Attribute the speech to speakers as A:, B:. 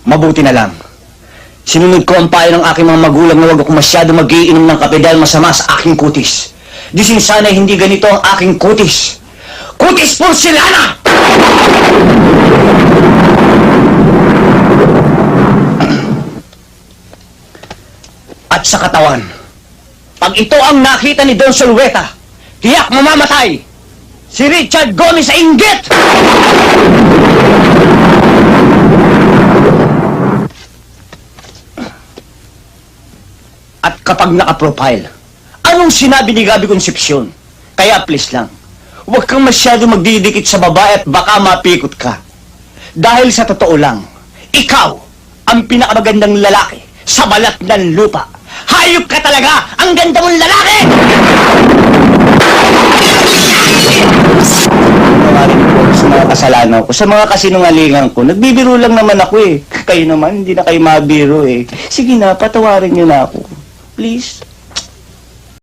A: Mabuti na lang. Sinunod ko ang payo ng aking mga magulang na huwag ako masyado mag-iinom ng kape dahil masama sa aking kutis. Disin sana hindi ganito ang aking kutis. Kutis porcelana! At sa katawan, pag ito ang nakita ni Don Solueta, tiyak mamamatay! Si Richard Gomez sa inggit! At kapag naka-profile, anong sinabi ni Gabi Concepcion? Kaya please lang, huwag kang masyado magdidikit sa babae at baka mapikot ka. Dahil sa totoo lang, ikaw ang pinakamagandang lalaki sa balat ng lupa. Hayop ka talaga! Ang ganda mong lalaki! Sa mga kasalanan ko, sa mga kasinungalingan ko, nagbibiro lang naman ako eh. Kayo naman, hindi na kayo mabiro eh. Sige na, patawarin niyo na ako. Please.